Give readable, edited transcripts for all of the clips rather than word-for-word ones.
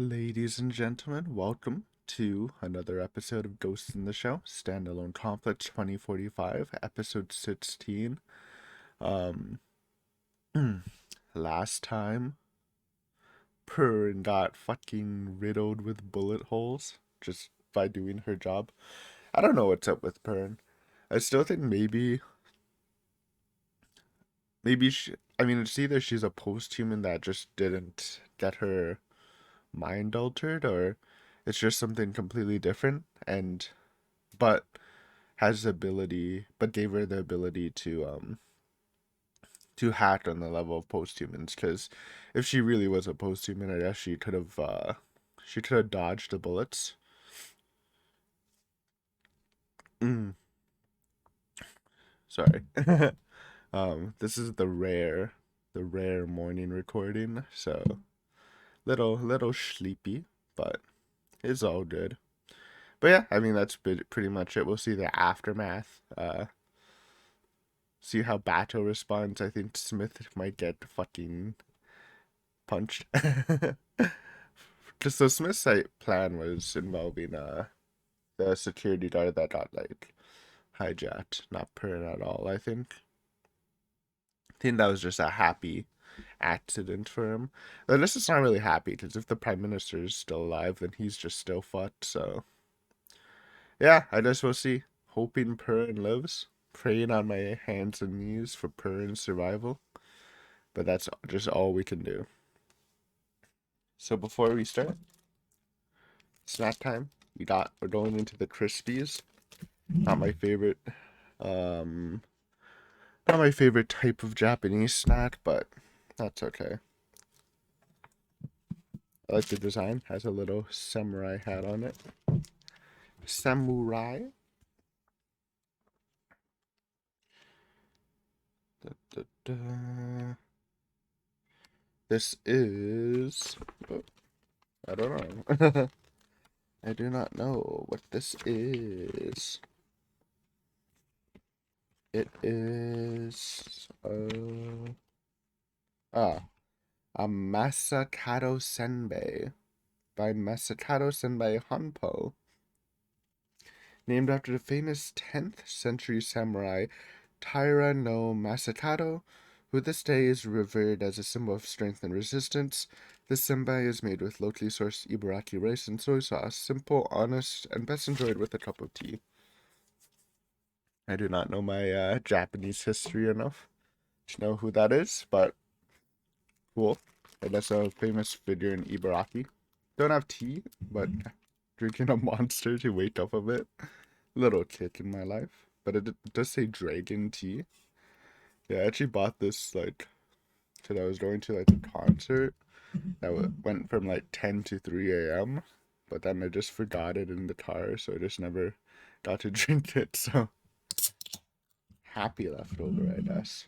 Ladies and gentlemen, welcome to another episode of Ghost in the Shell, Standalone Conflict 2045, episode 16. Um, last time, Purrin got fucking riddled with bullet holes just by doing her job. I don't know what's up with Purrin. I still think maybe I mean, it's either she's a post-human that just didn't get her mind altered, or it's just something completely different, but has the ability, but gave her the ability to hack on the level of posthumans. Because if she really was a posthuman, I guess she could have dodged the bullets. Mm, sorry. This is the rare morning recording, so little sleepy, but it's all good. But yeah, I mean that's pretty much it. We'll see the aftermath. See how Bato responds. I think Smith might get fucking punched. Just so Smith's plan was involving the security guard that got like hijacked, not Perrin at all. I think that was just a happy accident for him. But this is not really happy because if the prime minister is still alive, then he's just still fucked. So yeah, I guess we'll see. Hoping Perrin lives, praying on my hands and knees for Perrin's survival. But that's just all we can do. So before we start, snack time. We're going into the Krispies. Not my favorite um not my favorite type of Japanese snack, but that's okay. I like the design. Has a little samurai hat on it. Samurai. Da, da, da. This is oh, I don't know. I do not know what this is. It is ah a Masakato Senbei by Masakato Senbei Hanpo, named after the famous 10th century samurai Taira no Masakato, who this day is revered as a symbol of strength and resistance. This senbei is made with locally sourced Ibaraki rice and soy sauce, simple, honest, and best enjoyed with a cup of tea. I do not know my Japanese history enough to know who that is, but cool. And that's a famous figure in Ibaraki. Don't have tea, but drinking a monster to wake up a bit. Little kick in my life. But it does say dragon tea. Yeah, I actually bought this like because I was going to like a concert that went from like 10 to 3 a.m. But then I just forgot it in the car, so I just never got to drink it. So happy leftover, I guess.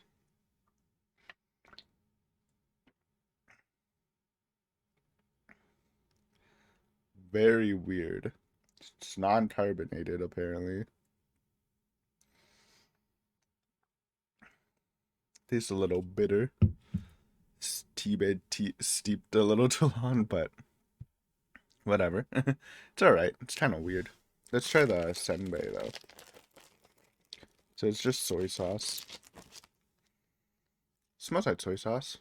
Very weird. It's non-carbonated apparently. Tastes a little bitter. Tea steeped a little too long, but whatever. It's alright. It's kind of weird. Let's try the senbei though. So it's just soy sauce. Smells like soy sauce.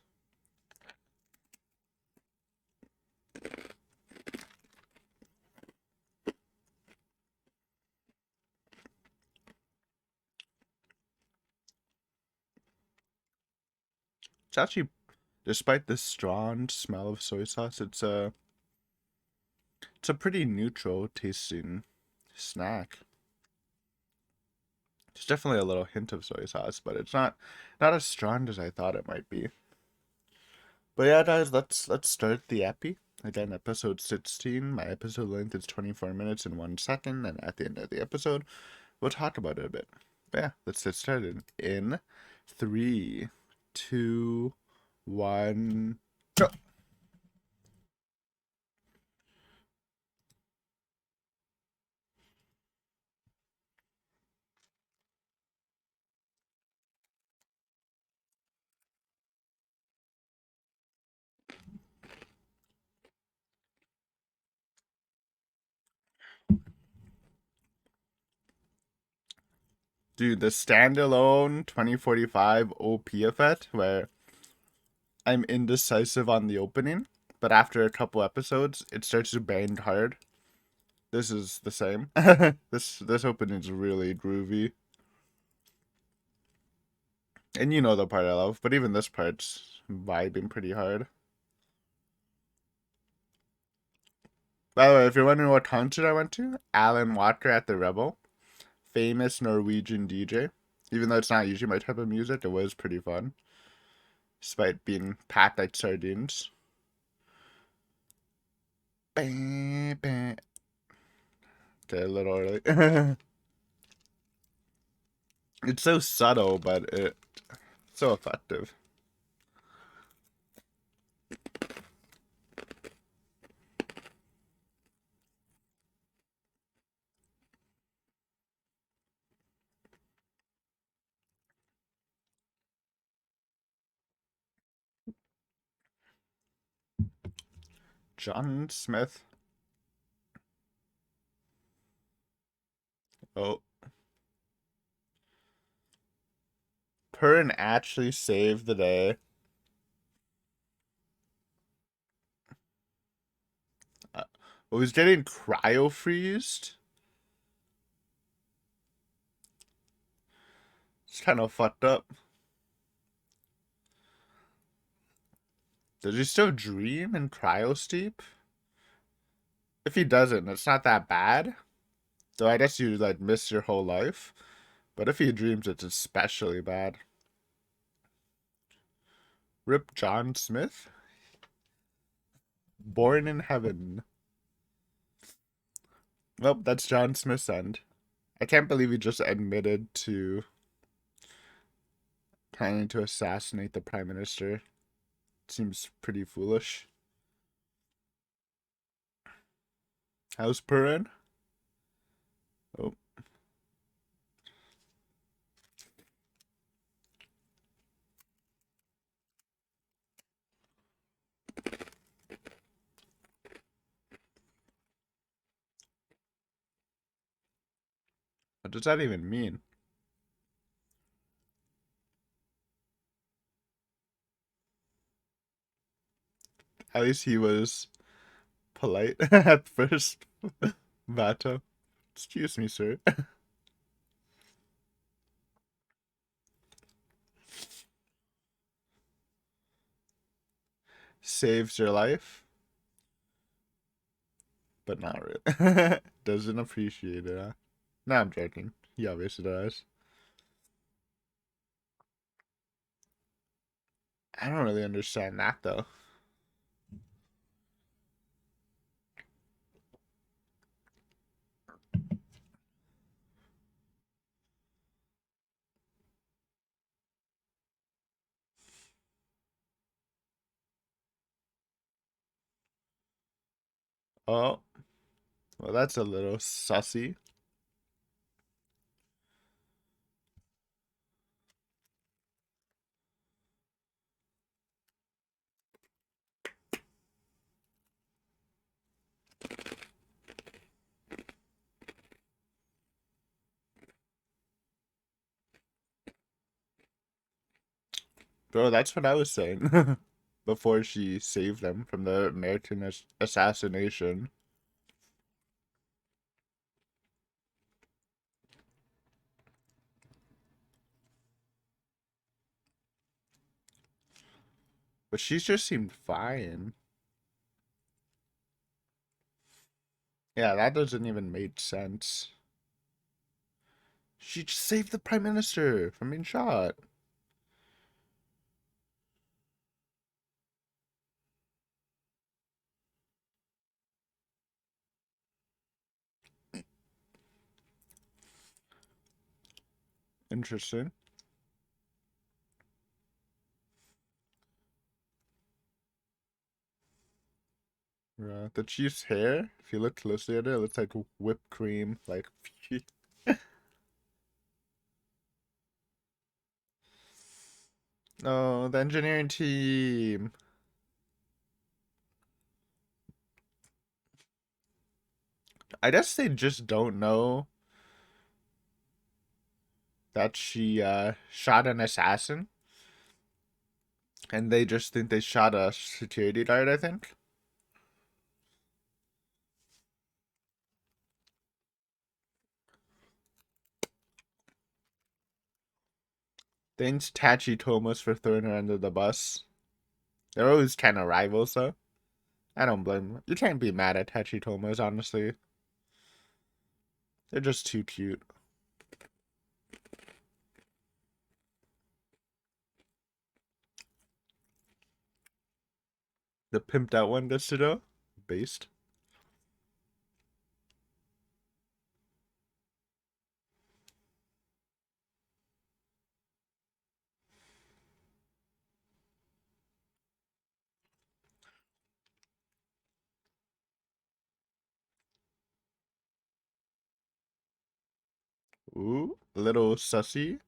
It's actually, despite the strong smell of soy sauce, it's a pretty neutral tasting snack. There's definitely a little hint of soy sauce, but it's not as strong as I thought it might be. But yeah, guys, let's start the epi. Again, episode 16. My episode length is 24 minutes and 1 second, and at the end of the episode, we'll talk about it a bit. But yeah, let's get started. In three, two, one, go. Dude, the standalone 2045 OP effect where I'm indecisive on the opening, but after a couple episodes, it starts to bang hard. This is the same. This opening's really groovy. And you know the part I love, but even this part's vibing pretty hard. By the way, if you're wondering what concert I went to, Alan Walker at the Rebel, famous Norwegian DJ. Even though it's not usually my type of music, it was pretty fun. Despite being packed like sardines. Bah, bah. Okay, a little early. It's so subtle, but it's so effective. John Smith. Oh. Perrin actually saved the day. Was getting cryo freezed. It's kind of fucked up. Does he still dream in cryo steep? If he doesn't, it's not that bad. So I guess you like miss your whole life. But if he dreams, it's especially bad. Rip John Smith. Born in heaven. Well, that's John Smith's end. I can't believe he just admitted to planning to assassinate the Prime Minister. Seems pretty foolish. How's Perrin? Oh. What does that even mean? At least he was polite at first. Vato. Excuse me, sir. Saves your life, but not really. Doesn't appreciate it, huh? No, I'm joking. He obviously does. I don't really understand that, though. Oh, well, that's a little sussy. Bro, that's what I was saying. Before she saved them from the American assassination. But she just seemed fine. Yeah, that doesn't even make sense. She just saved the Prime Minister from being shot. Interesting. The chief's hair, if you look closely at it, looks like whipped cream. Like, oh, the engineering team. I guess they just don't know that she shot an assassin, and they just think they shot a security guard, I think. Thanks Tachitomas for throwing her under the bus. They're always kind of rivals, though. I don't blame them. You can't be mad at Tachitomas, honestly. They're just too cute. The pimped out one gets to go. Based. Ooh, a little sussy.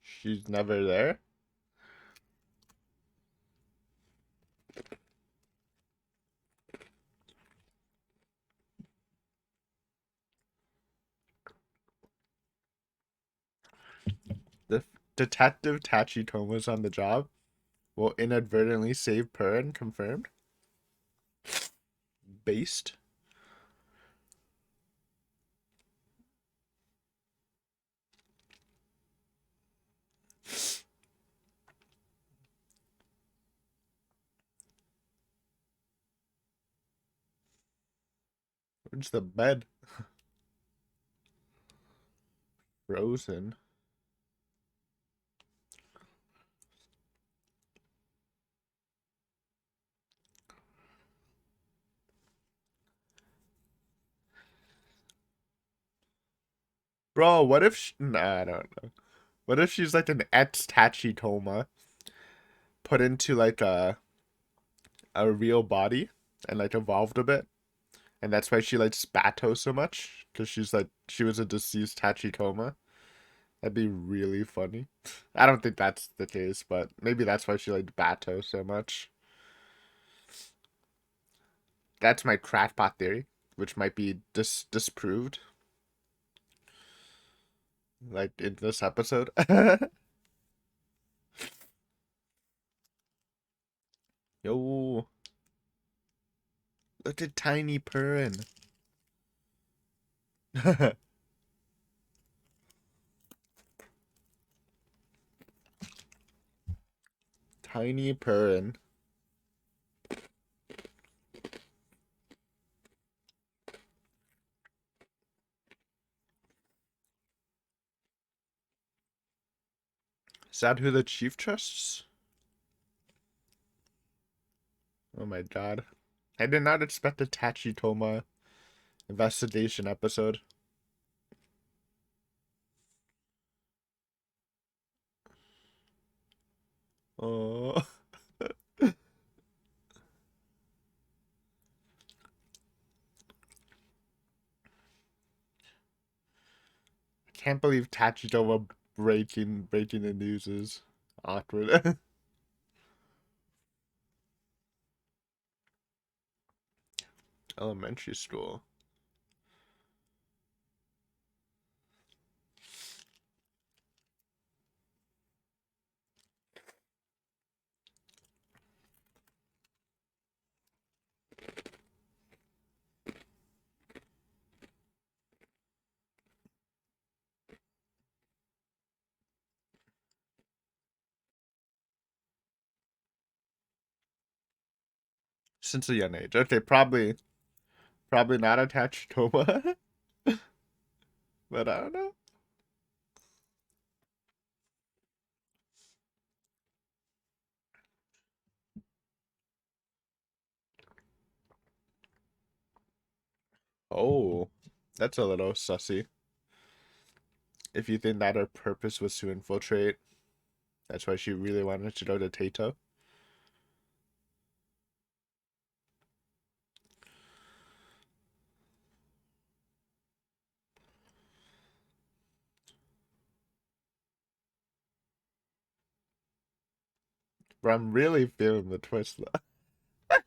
She's never there. The Detective Tachitoma's on the job will inadvertently save Perrin, confirmed. Based. Where's the bed? Frozen. Bro, what if nah, I don't know. What if she's like an ex Tachitoma put into like a real body and like evolved a bit? And that's why she likes Bato so much? Because she was a deceased Tachitoma. That'd be really funny. I don't think that's the case, but maybe that's why she liked Bato so much. That's my crackpot theory, which might be disproved, like in this episode. Yo, look at Tiny Perrin. Tiny Perrin. Is that who the chief trusts? Oh my god. I did not expect a Tachitoma investigation episode. Oh. Can't believe Tachitoma breaking the news is awkward. Elementary school. Since a young age. Okay, probably not a Tachitoma. But I don't know. Oh, that's a little sussy. If you think that her purpose was to infiltrate, that's why she really wanted to go to Tato. But I'm really feeling the twist though.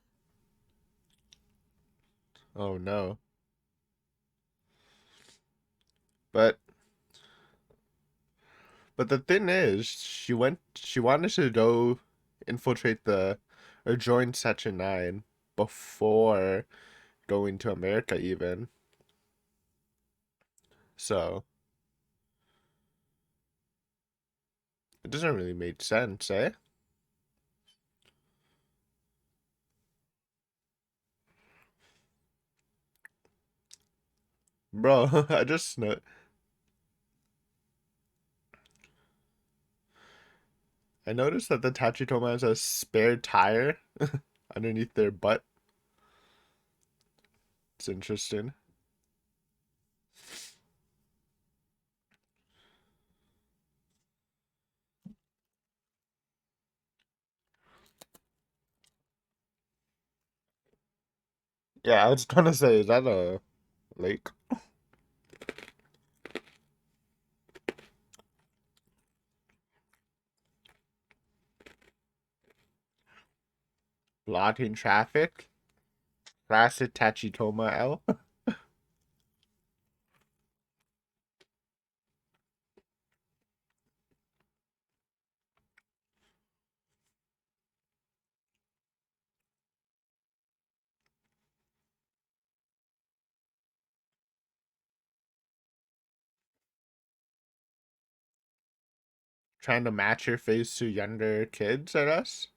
Oh no. But the thing is, she wanted to go infiltrate the or join Section 9 before going to America even. So it doesn't really make sense, eh? Bro, I noticed that the Tachitoma has a spare tire underneath their butt. It's interesting. Yeah, I was gonna say, is that a lake? Blocking traffic? Classic Tachitoma L. Trying to match your face to younger kids, I guess?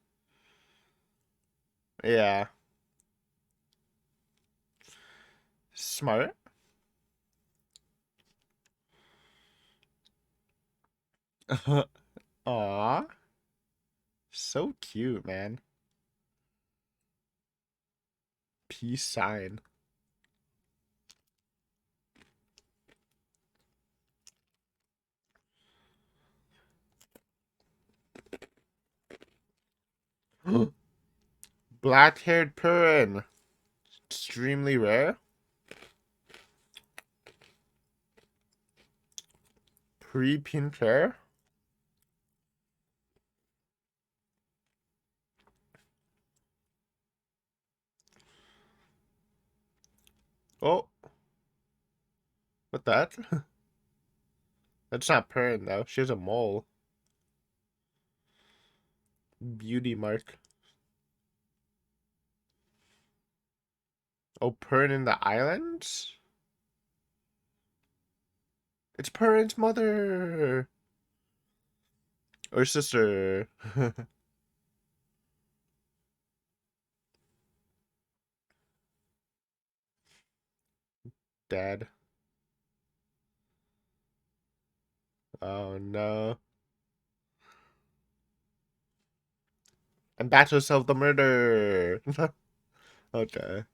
Yeah. Smart. Aw. So cute, man. Peace sign. Black-haired Purin. Extremely rare. Pre-pink hair. Oh, what that? That's not Purin, though. She has a mole. Beauty mark. Oh, Purin in the islands? It's Purin's mother! Or sister. Dad. Oh no. And that's herself the murder! Okay.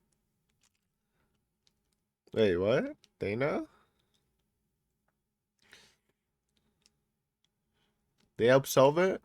Wait, what? They know? They help solve it?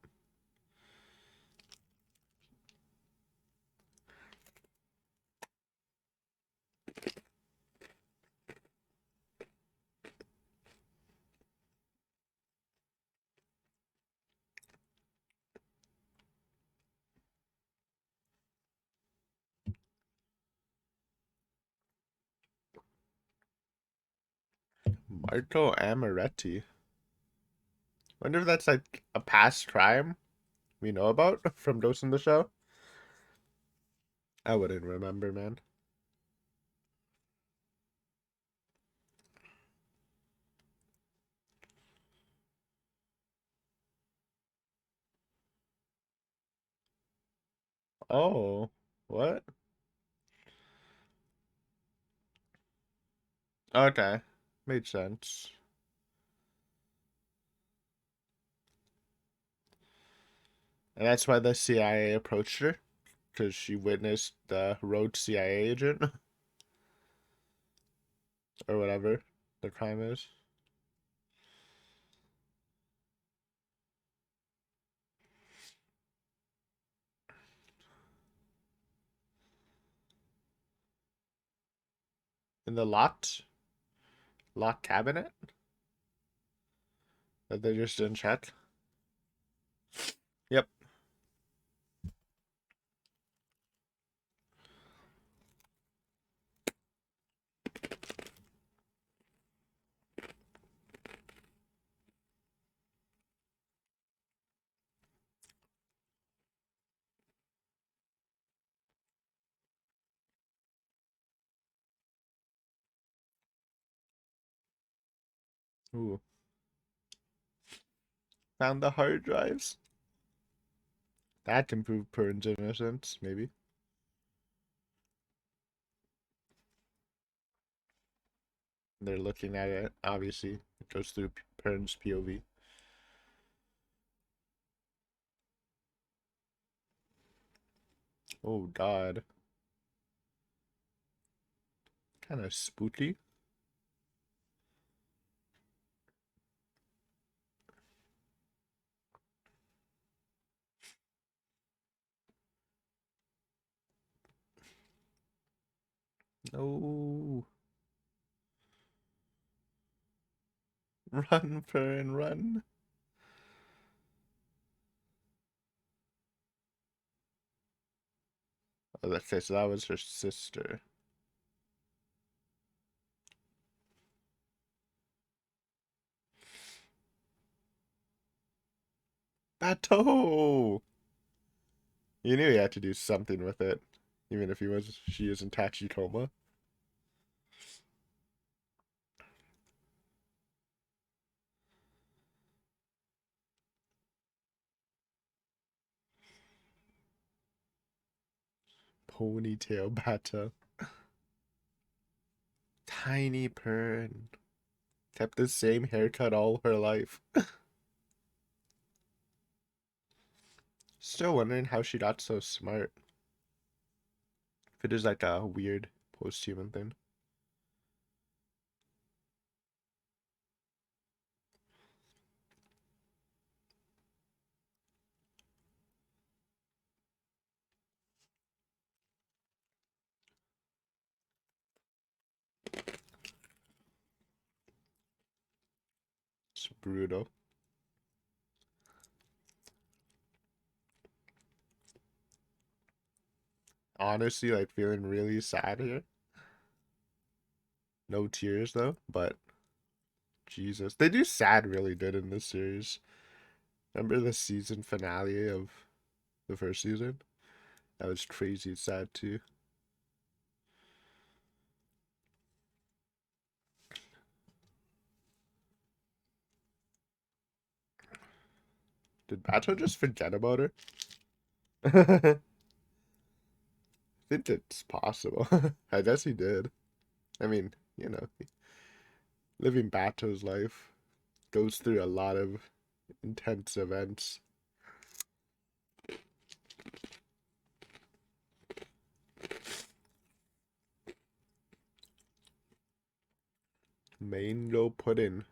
Marco Amaretti. Wonder if that's like a past crime we know about from Ghost in the Show? I wouldn't remember, man. Oh, what? Okay. Made sense. And that's why the CIA approached her, because she witnessed the rogue CIA agent, or whatever the crime is. In the locked cabinet that they just didn't check. Yep. Ooh. Found the hard drives. That can prove Pern's innocence, maybe. They're looking at it. Obviously, it goes through Pern's POV. Oh God. Kind of spooky. No. Run, Pern, run. Oh, okay, so that was her sister. Bateau! You knew he had to do something with it, even if she isn't Tachikoma. Ponytail Bateau. Tiny Pern. Kept the same haircut all her life. Still wondering how she got so smart. If it is like a weird post-human thing. It's brutal. Honestly, like feeling really sad here. No tears though, but Jesus. They do sad really good in this series. Remember the season finale of the first season? That was crazy sad too. Did Bato just forget about her? I think it's possible. I guess he did. I mean, living Bato's life goes through a lot of intense events. Mango pudding.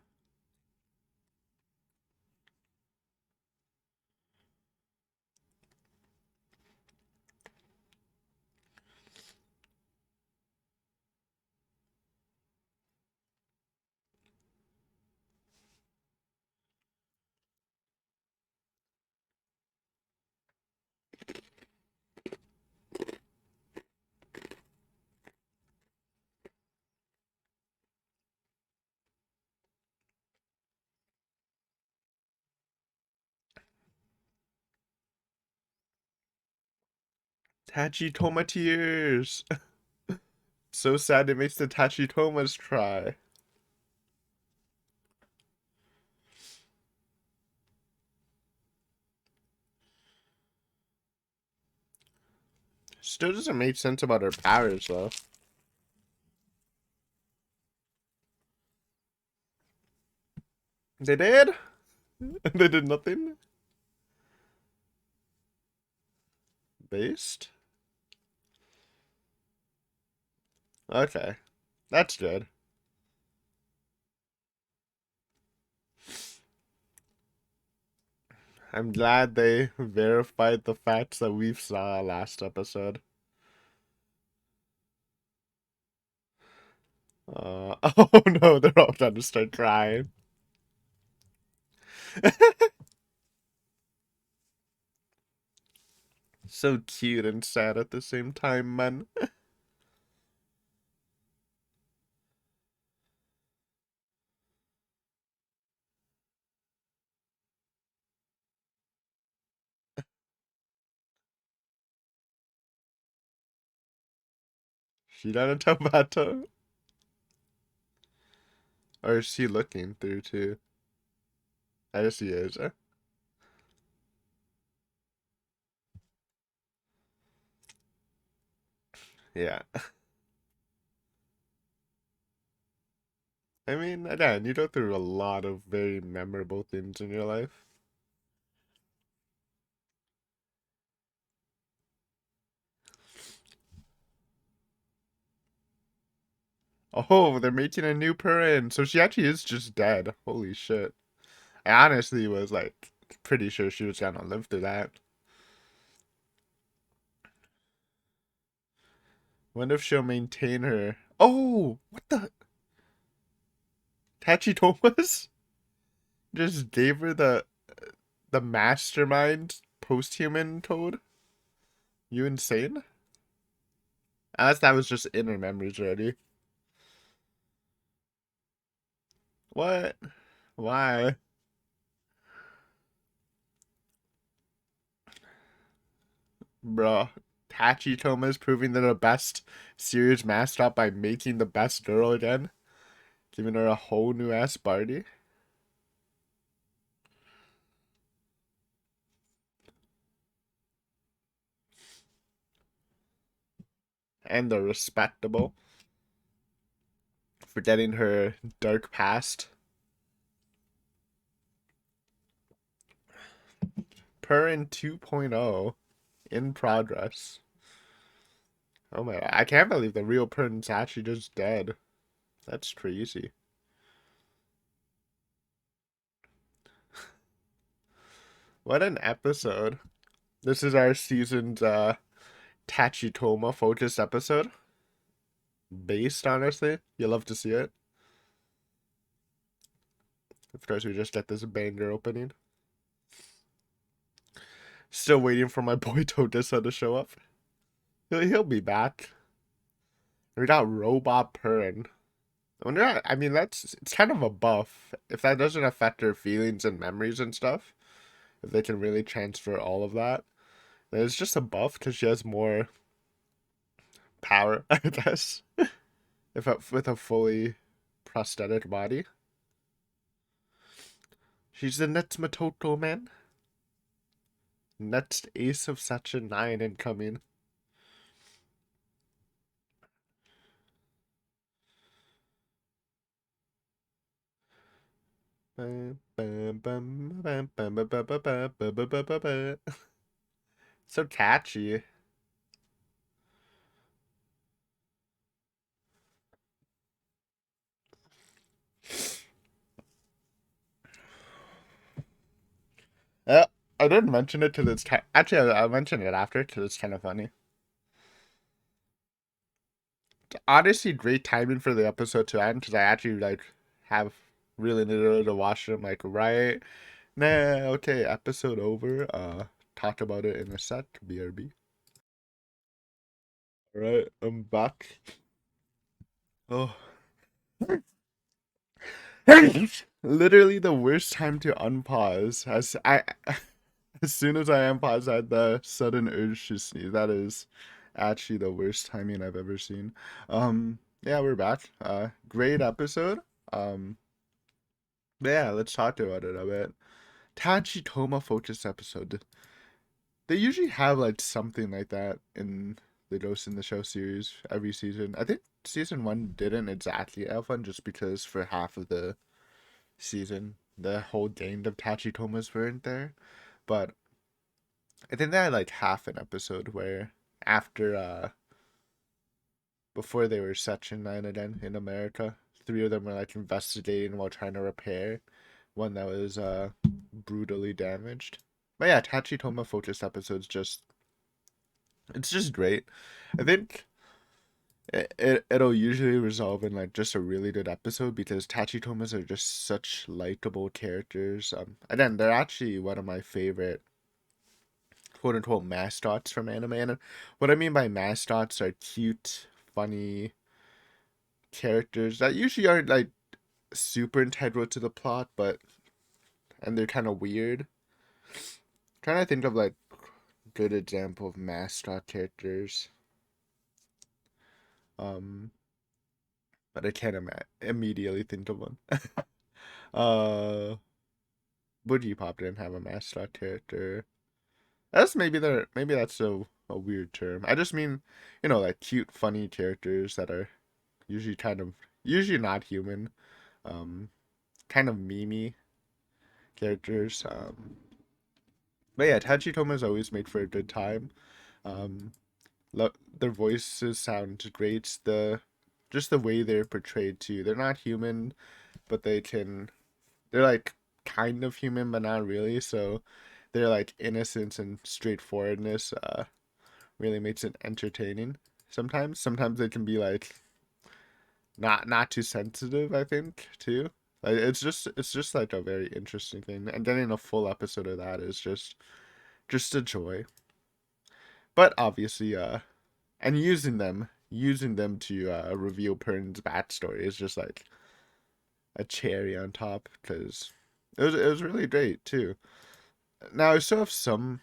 Tachitoma tears. So sad it makes the Tachitomas cry. Still doesn't make sense about her powers though. They did? They did nothing? Based? Okay. That's good. I'm glad they verified the facts that we saw last episode. Oh no, they're all trying to start crying. So cute and sad at the same time, man. Shirana Tabato. Or is he looking through too? I guess he is. Yeah. I mean, again, you go through a lot of very memorable things in your life. Oh, they're making a new Perrin. So she actually is just dead. Holy shit. I honestly was like pretty sure she was gonna live through that. Wonder if she'll maintain her. Oh, what the? Tachi Thomas just gave her the mastermind post-human code. You insane? Unless that was just in her memories already. What? Why? Bruh. Tachi Thomas proving they're the best series mascot by making the best girl again. Giving her a whole new ass party. And they're respectable. Forgetting her dark past. Perrin 2.0 in progress. Oh my, I can't believe the real Perrin's actually just dead. That's crazy. What an episode. This is our season's Tachitoma focused episode. Based, honestly. You love to see it. Of course, we just get this banger opening. Still waiting for my boy Todessa to show up. He'll be back. We got Robot Perrin. I mean, it's kind of a buff. If that doesn't affect her feelings and memories and stuff, if they can really transfer all of that, then it's just a buff because she has more power, I guess. With a fully prosthetic body. She's the next Matoto man. Next ace of section 9 incoming. So catchy. Uh, I didn't mention it till it's actually I'll mention it after because it's kind of funny. Honestly, great timing for the episode to end because I actually like have really needed to watch it. Like right now, okay, episode over. Talk about it in a sec. BRB. All right, I'm back. Oh, literally the worst time to unpause. As soon as I unpause, I had the sudden urge to sneeze. That is actually the worst timing I've ever seen. Yeah, we're back. Great episode. Um, yeah, let's talk about it a bit. Tachitoma focus episode. They usually have like something like that in the Ghost in the Shell series every season. I think season one didn't exactly have one just because for half of the season the whole gang of Tachitomas weren't there. But I think they had like half an episode where after before they were Section 9 again in America, three of them were like investigating while trying to repair one that was brutally damaged. But yeah, Tachitoma focused episodes just it's just great. I think it'll usually resolve in like just a really good episode because Tachitomas are just such likable characters. Again, they're actually one of my favorite quote unquote mascots from anime. And what I mean by mascots are cute, funny characters that usually aren't like super integral to the plot, but and they're kind of weird. Trying to think of like good example of mascot characters. Um, but I can't immediately think of one. uh, Boogie didn't have a mascot character. That's maybe that's a weird term. I just mean, like cute, funny characters that are usually not human, um, kind of memey characters. But yeah, Tachitoma is always made for a good time. Um, their voices sound great. Just the way they're portrayed too. They're not human, but they're like kind of human, but not really. So their like innocence and straightforwardness really makes it entertaining. Sometimes they can be like not too sensitive, I think, too. Like it's just like a very interesting thing. And getting a full episode of that is just a joy. But obviously, and using them to reveal Pern's backstory is just like a cherry on top because it was really great too. Now I still have some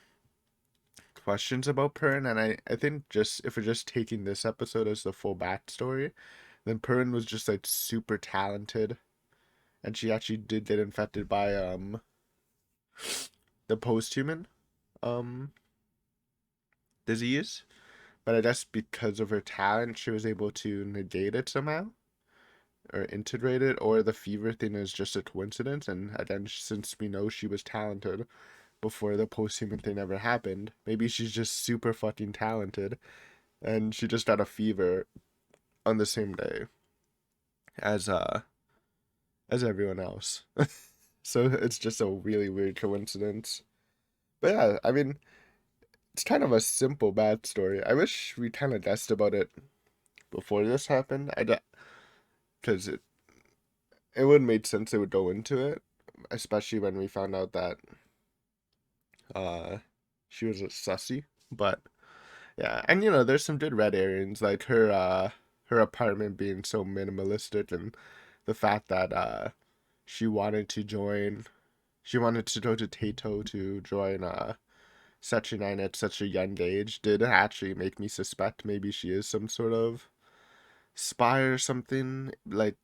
questions about Pern, and I think just if we're just taking this episode as the full backstory, then Pern was just like super talented, and she actually did get infected by the post-human um disease, but I guess because of her talent, she was able to negate it somehow or integrate it, or the fever thing is just a coincidence. And again, since we know she was talented before the post-human thing ever happened, maybe she's just super fucking talented, and she just got a fever on the same day as as everyone else. So it's just a really weird coincidence. But yeah, I mean, it's kind of a simple bad story. I wish we kind of guessed about it before this happened. Because it would have made sense they would go into it, especially when we found out that uh she was a sussy. But yeah, and there's some good red areas like her apartment being so minimalistic, and the fact that she wanted to join she wanted to go to Tato to join Secchi9 at such a young age did actually make me suspect maybe she is some sort of spy or something, like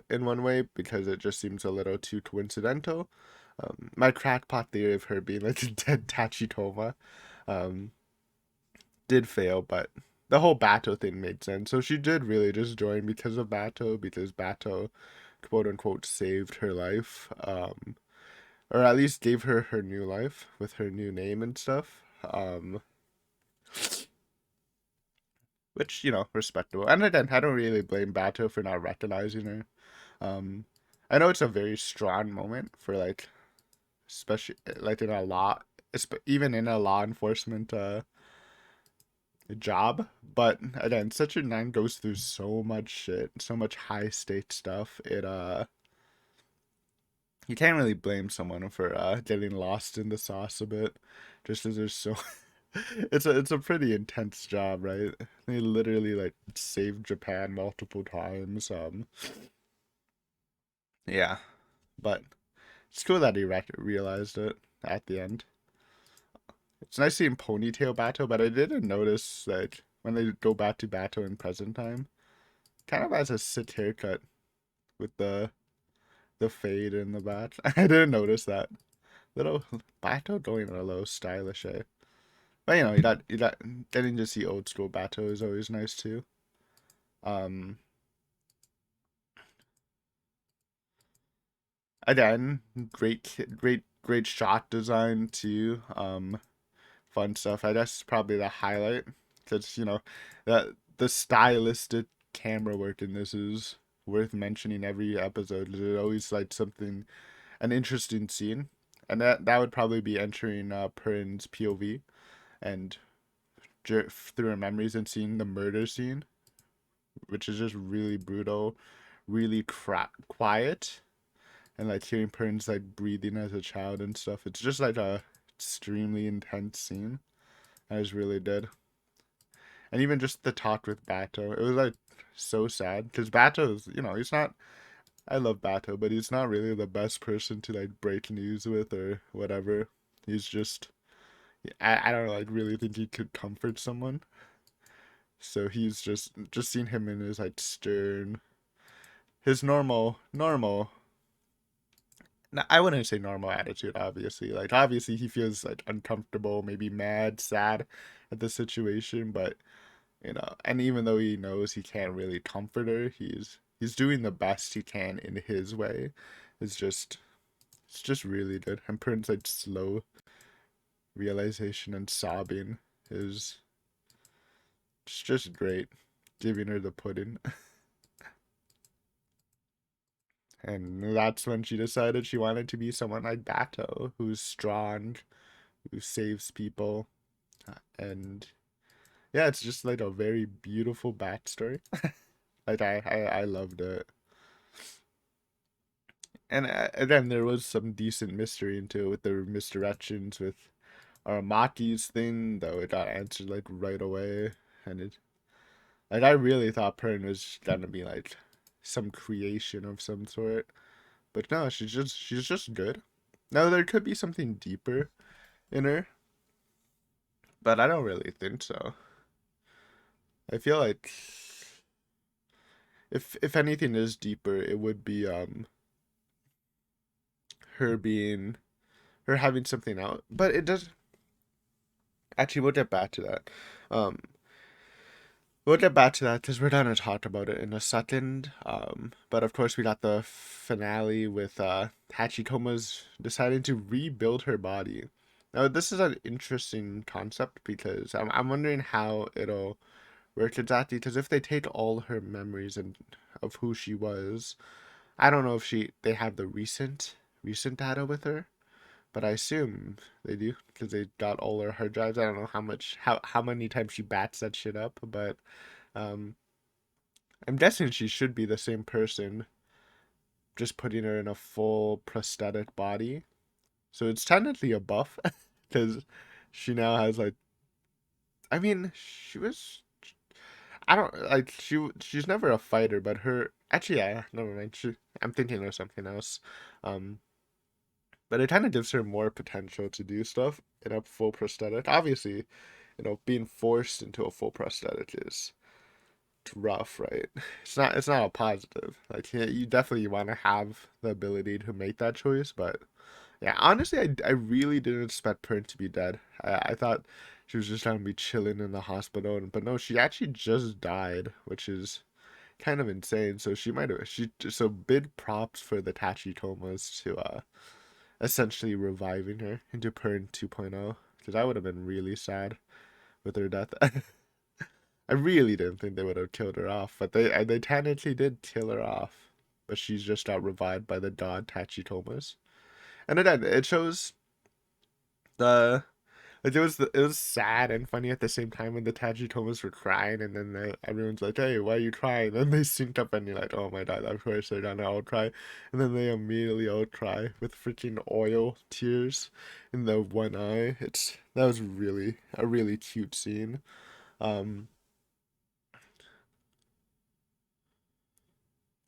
in one way, because it just seems a little too coincidental. My crackpot theory of her being like a dead Tachitoma um, did fail, but the whole Bato thing made sense. So she did really just join because of Bato, because Bato, quote unquote, saved her life, or at least gave her her new life with her new name and stuff. Which, respectable. And again, I don't really blame Bato for not recognizing her. Um, I know it's a very strong moment for like, especially like in a law, even in a law enforcement job. But again, Secchi9 goes through so much shit, so much high state stuff. You can't really blame someone for getting lost in the sauce a bit, just as there's so. It's a pretty intense job, right? They literally like saved Japan multiple times. Yeah, but it's cool that he realized it at the end. It's nice seeing Ponytail Bato, but I didn't notice that when they go back to Bato in present time, kind of has a sick haircut with the fade in the back. I didn't notice that. Little Bato going a little stylish, eh? But you got getting to see old school Bato is always nice too. Um, Again, great shot design too. Fun stuff. I guess probably the highlight because that the stylistic camera work in this is worth mentioning every episode. There's always like something an interesting scene, and that would probably be entering Perin's POV and through her memories and seeing the murder scene, which is just really brutal, really quiet, and like hearing Perin's like breathing as a child and stuff. It's just like a extremely intense scene. I was really good. And even just the talk with Bato, it was like so sad because Bato's, he's not. I love Bato, but he's not really the best person to like break news with or whatever. He's just, I don't like really think he could comfort someone. So he's just seeing him in his like stern. his normal. I wouldn't say normal attitude, obviously. Like, obviously, he feels like uncomfortable, maybe mad, sad at the situation, but and even though he knows he can't really comfort her, he's doing the best he can in his way. It's just it's just really good. And Prince's like slow realization and sobbing is it's just great. Giving her the pudding. And that's when she decided she wanted to be someone like Bato, who's strong, who saves people. And yeah, it's just like a very beautiful backstory. Like I loved it. And again, there was some decent mystery into it with the misdirections with Aramaki's thing, though it got answered like right away. And it like I really thought Pern was gonna be like some creation of some sort. But no, she's just good. Now there could be something deeper in her, but I don't really think so. I feel like if anything is deeper, it would be her being her having something out. But it does actually we'll get back to that. Um we'll get back to that because we're gonna talk about it in a second. But of course we got the finale with Tachikoma's deciding to rebuild her body. Now this is an interesting concept because I'm wondering how it'll work exactly. Because if they take all her memories and of who she was, I don't know if they have the recent data with her, but I assume they do because they got all her hard drives. I don't know how many times she bats that shit up, but um, I'm guessing she should be the same person, just putting her in a full prosthetic body. So it's technically a buff because she now has like, I mean, she was. I don't like she's never a fighter, but her actually yeah, never mind. I'm thinking of something else. Um, but it kind of gives her more potential to do stuff in a full prosthetic. Obviously, being forced into a full prosthetic is rough, right? It's not a positive. Like yeah, you definitely want to have the ability to make that choice, but yeah, honestly, I really didn't expect Pern to be dead. I thought she was just gonna be chilling in the hospital, but no, she actually just died, which is kind of insane. So she might have so big props for the Tachitomas to essentially reviving her into Pern 2.0 because I would have been really sad with her death. I really didn't think they would have killed her off, but they technically did kill her off. But she's just got revived by the god Tachitomas, and again, it shows the like it was sad and funny at the same time when the Tachitomas were crying, and then everyone's like, "Hey, why are you crying?" And they synced up, and you're like, "Oh my god, of course they're gonna all cry," and then they immediately all cry with freaking oil tears in the one eye. That was really a really cute scene. Um,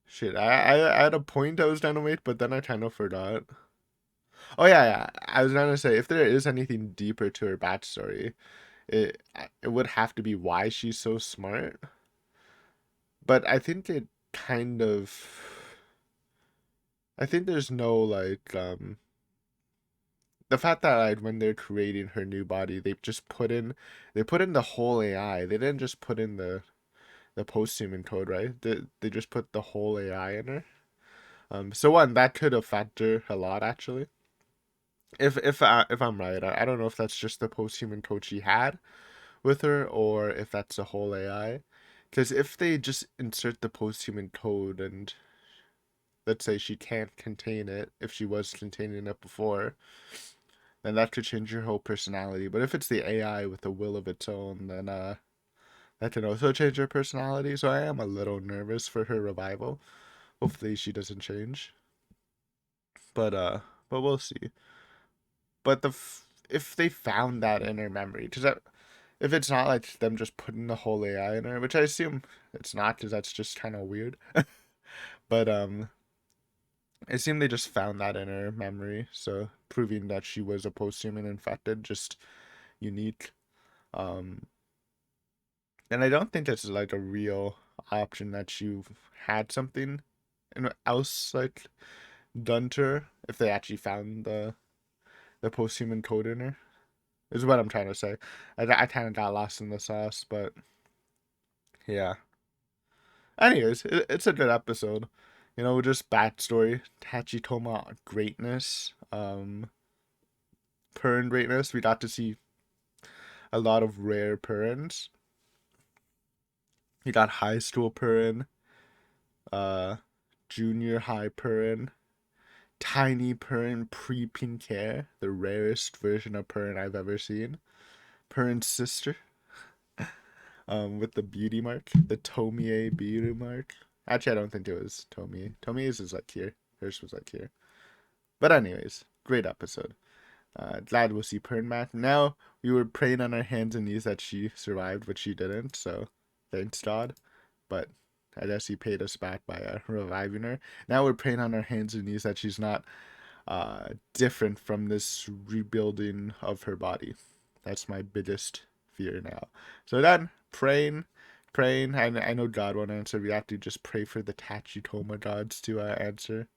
shit, I had a point I was gonna make, but then I kind of forgot. Oh yeah, yeah. I was gonna say if there is anything deeper to her backstory, it would have to be why she's so smart. But I think there's no like the fact that like when they're creating her new body, they put in the whole AI. They didn't just put in the post-human code, right? They just put the whole AI in her. So one that could affect her a lot actually. If I'm right, I don't know if that's just the post-human code she had with her or if that's the whole AI. Because if they just insert the post-human code and let's say she can't contain it, if she was containing it before, then that could change your whole personality. But if it's the AI with a will of its own, then that can also change her personality. So I am a little nervous for her revival. Hopefully she doesn't change. But but we'll see. But if they found that in her memory, because if it's not like them just putting the whole AI in her, which I assume it's not, because that's just kind of weird. But I assume they just found that in her memory, so proving that she was a post-human infected, just unique. Um, and I don't think it's like a real option that you had something else like done to her if they actually found the post-human code in her. Is what I'm trying to say. I kind of got lost in the sauce, but yeah. Anyways, it's a good episode. You know, just backstory. Tachitoma greatness. Purin greatness. We got to see a lot of rare Purins. You got high school Purin, uh, junior high Purin, tiny Purin pre-pink hair, the rarest version of Purin I've ever seen. Purin's sister, with the beauty mark, the Tomie beauty mark. Actually, I don't think it was Tomie. Tomie's is like here. Hers was like here. But anyways, great episode. Glad we'll see Purin back. Now, we were praying on our hands and knees that she survived, but she didn't, so thanks God. But I guess he paid us back by reviving her. Now we're praying on our hands and knees that she's not different from this rebuilding of her body. That's my biggest fear now. So then, praying. I know God won't answer. We have to just pray for the Tachitoma gods to answer.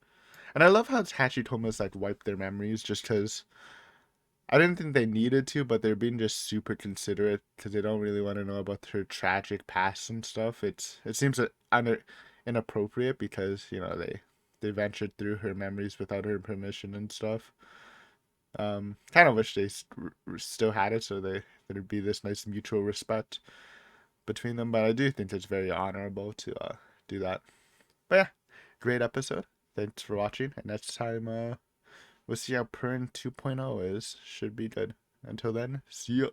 And I love how Tachitomas like wipe their memories just because I didn't think they needed to, but they're being just super considerate because they don't really want to know about her tragic past and stuff. It seems inappropriate because you know they ventured through her memories without her permission and stuff. Kind of wish they still had it so there'd be this nice mutual respect between them. But I do think it's very honorable to do that. But yeah, great episode. Thanks for watching, and next time we'll see how Purin 2.0 is. Should be good. Until then, see ya.